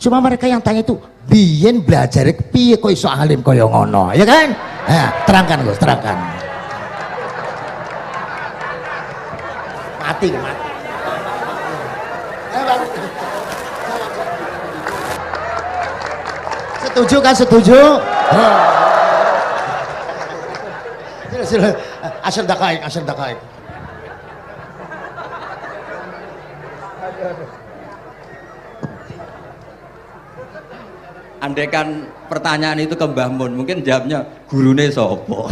Cuma mereka yang tanya itu, biyen belajar piye kok iso alim kaya ngono, ya kan? Nah, terangkan Gus, terangkan. Mati. Setuju kan? Setuju? Sila. Asal dakaik. Andaikan pertanyaan itu ke Mbah Mun, mungkin jawabnya gurune sopo.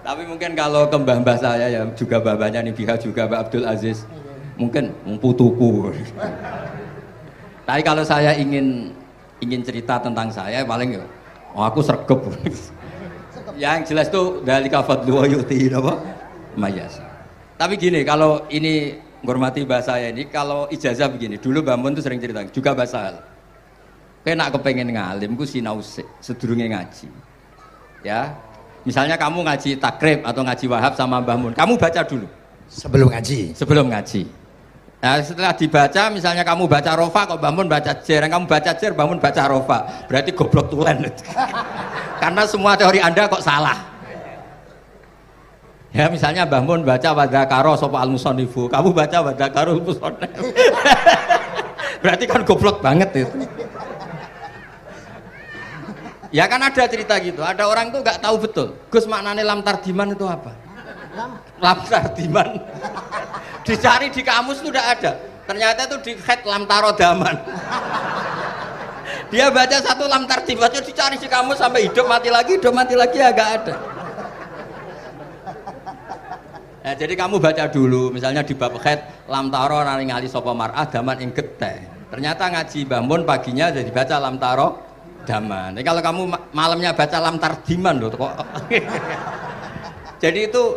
Tapi mungkin kalau ke mbah-mbah saya ya juga babanya nih Biha juga Mbak Abdul Aziz, mungkin putuku. Tapi kalau saya ingin cerita tentang saya paling ya, aku sregep. Yang jelas tuh dalika fadlu wa yuti apa? Mayas. Tapi gini, kalau ini menghormati bahasa saya ini, kalau ijazah begini, dulu Mbak Mun tuh sering cerita, juga bahasa hal. Kena kepengen ngalim, ku sinau sedurunge ngaji. Ya, misalnya kamu ngaji takrib atau ngaji wahab sama Mbah Mun, kamu baca dulu. Sebelum ngaji. Nah, setelah dibaca, misalnya kamu baca rofa, kok Mbah Mun baca jer, kamu baca jer, Mbah Mun baca rofa, berarti goblok tulen. Karena semua teori Anda kok salah. Ya misalnya Mbah Mun baca wadakaro sopa al-musonifu, kamu baca wadakaro al-musonif. Berarti kan goblok banget itu. Ya kan ada cerita gitu, ada orang tuh nggak tahu betul, Gus maknanya lam tardiman itu apa? Lam tardiman dicari di kamus tuh udah ada, ternyata itu di khet lam tarodaman. Dia baca satu lam tardimannya dicari di kamus sampai hidup mati lagi ya nggak ada. Nah, jadi kamu baca dulu, misalnya di bab khet lam taro naringali sopo mar'ah daman ing geteh. Ternyata ngaji Mbah Mun paginya jadi baca lam taro daman. Jadi kalau kamu malamnya baca lam tardiman loh kok. Jadi itu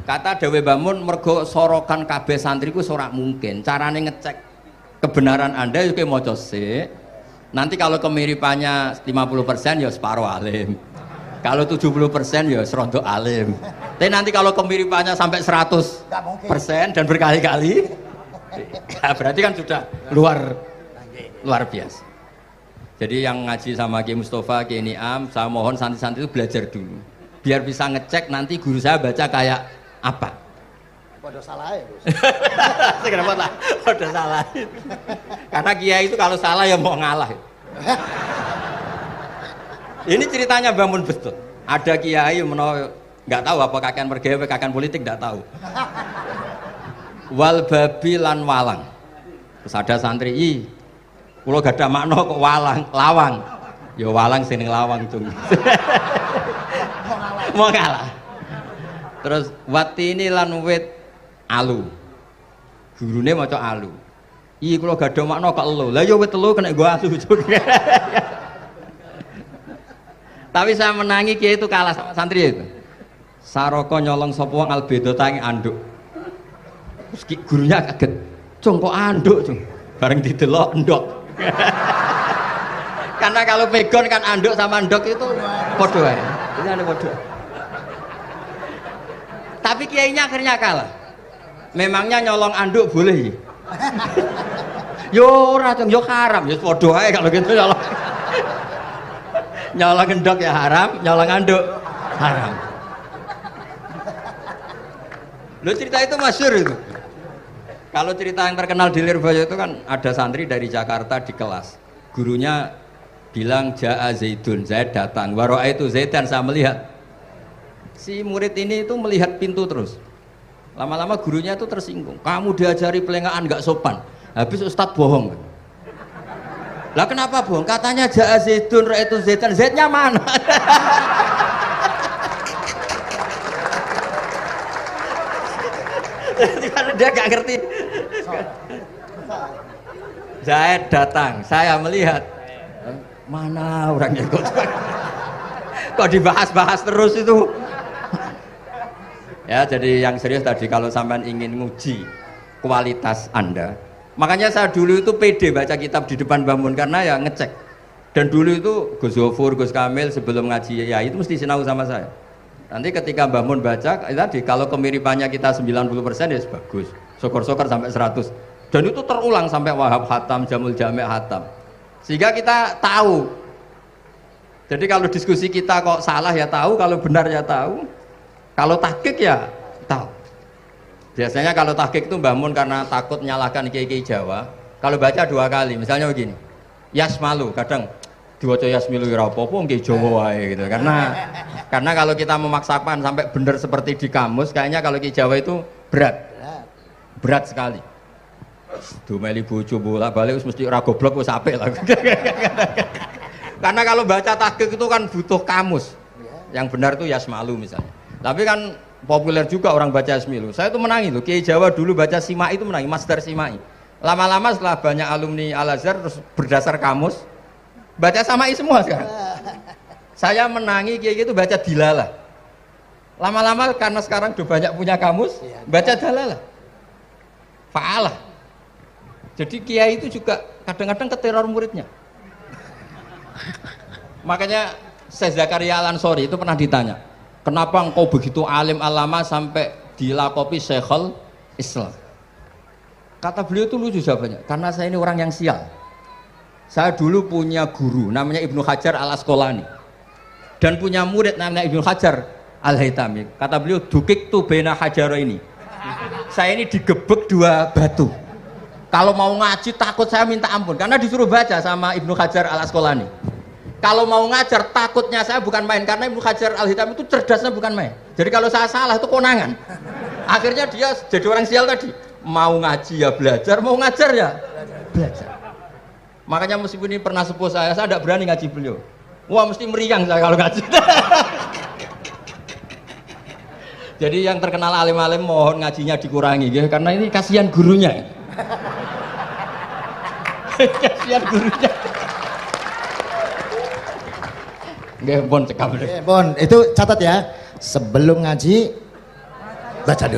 kata Dewi Mbah Mun mergo sorokan kabeh santriku ora mungkin. Carane ngecek kebenaran Anda itu maca sik. Nanti kalau kemiripannya 50% ya separuh alim. Kalau 70% ya serondo alim. Tapi nanti kalau kemiripannya sampai 100% dan berkali-kali, ya berarti kan sudah luar biasa. Jadi yang ngaji sama Ki Mustafa, Ki Niam, saya mohon santri-santri itu belajar dulu. Biar bisa ngecek nanti guru saya baca kayak apa. Waduh salah ya Gus. Kenapa lah? Waduh salah. Karena kiai itu kalau salah ya mau ngalah. Ini ceritanya Mbah Mun betul. Ada kiai nggak tahu apa kakean mergawe kakean politik nggak tahu. Wal babi lan walang. Terus ada santri, kula gak ada makna kok lawang. Ya walang sing lawang tuh. Mau ngalah. Terus watini lan wit alu. Gurune maca alu. Kula gak ada makna kok elo. Lah ya wit telu kena gua alu. Tapi saya menangi kiai itu kalah sama santri itu. Saroko nyolong sapa wong albedo tangi anduk. Terus gurunya kaget. Cung kok anduk, Cung. Bareng didelok endok. Karena kalau pegon kan anduk sama endok itu padha wae. Ini ada padha. Tapi kiainya akhirnya kalah. Memangnya nyolong anduk boleh? Yo ora, Cung, yo haram, yo padha wae kalau gitu nyolong. Nyolong endok ya haram, nyolong anduk haram. Lo cerita itu masyhur itu. Kalau cerita yang terkenal di Lirboyo itu kan ada santri dari Jakarta di kelas. Gurunya bilang Ja'a Zaidun, Zaid datang. Waro'a itu Zaidan, saya melihat. Si murid ini itu melihat pintu terus. Lama-lama gurunya itu tersinggung. Kamu diajari pelengahan nggak sopan. Habis Ustadz bohong. Lah kenapa bohong? Katanya Ja'a Zaidun, Ra'aitu Zaidan. Zaidnya mana? Dia gak ngerti. Zaid datang, saya melihat. Mana orangnya kok dibahas-bahas terus itu. Ya, jadi yang serius tadi kalau sampean ingin nguji kualitas Anda. Makanya saya dulu itu pede baca kitab di depan Mbah Mun karena ya ngecek. Dan dulu itu Gus Zofur, Gus Kamil sebelum ngaji ya itu mesti sinau sama saya. Nanti ketika Mbah Mun baca, tadi kalau kemiripannya kita 90% ya bagus. Syukur-syukur sampai 100. Dan itu terulang sampai Wahab Hatam, Jamul Jami' Hatam. Sehingga kita tahu. Jadi kalau diskusi kita kok salah ya tahu, kalau benar ya tahu. Kalau tahqiq ya tahu. Biasanya kalau tahqiq itu Mbah Mun karena takut nyalahkan kiai-kiai Jawa, kalau baca 2 kali, misalnya begini. Yasmalu, kadang diwaca Yasmilu ya apa-apa nggih Jawa wae gitu. Karena kalau kita memaksakan sampai benar seperti di kamus, kayaknya kalau kiai Jawa itu berat sekali. Dumeli bojo bolak-balik wis mesti ora goblok wis apik lah. Karena kalau baca tahqiq itu kan butuh kamus. Yang benar itu Yasmalu misalnya. Tapi kan populer juga orang baca Yasmilu. Saya itu menangi loh. Kiai Jawa dulu baca Simai itu menangi, Masdar Simai. Lama-lama setelah banyak alumni Al-Azhar terus berdasar kamus baca Samai semua sekarang. Saya menangi kiai itu baca Dilalah. Lama-lama karena sekarang udah banyak punya kamus, baca Dalalah. Fa'alah. Jadi kiai itu juga kadang-kadang keteror muridnya. Makanya Syekh Zakaria Al-Ansori itu pernah ditanya, kenapa engkau begitu alim alama sampai dilakopi Syekhul Islam? Kata beliau itu lucu jawabannya, karena saya ini orang yang sial. Saya dulu punya guru namanya Ibnu Hajar Al-Asqalani dan punya murid namanya Ibnu Hajar Al-Haytami. Kata beliau, dukik tu bena hajaro ini. Saya ini digebek 2 batu. Kalau mau ngaji takut saya minta ampun karena disuruh baca sama Ibnu Hajar Al-Asqalani. Kalau mau ngajar takutnya saya bukan main karena Ibnu Hajar Al-Haytami itu cerdasnya bukan main. Jadi kalau saya salah itu konangan. Akhirnya dia jadi orang sial tadi. Mau ngaji ya belajar, mau ngajar ya belajar. Makanya meskipun ini pernah sepuh saya tidak berani ngaji beliau. Wah mesti meriang saya kalau ngaji. Jadi yang terkenal alim-alim mohon ngajinya dikurangi ya, karena ini kasihan gurunya. Kasihan gurunya. Nggih, Bon cekap. Bon, itu catat ya. Sebelum ngaji baca dulu.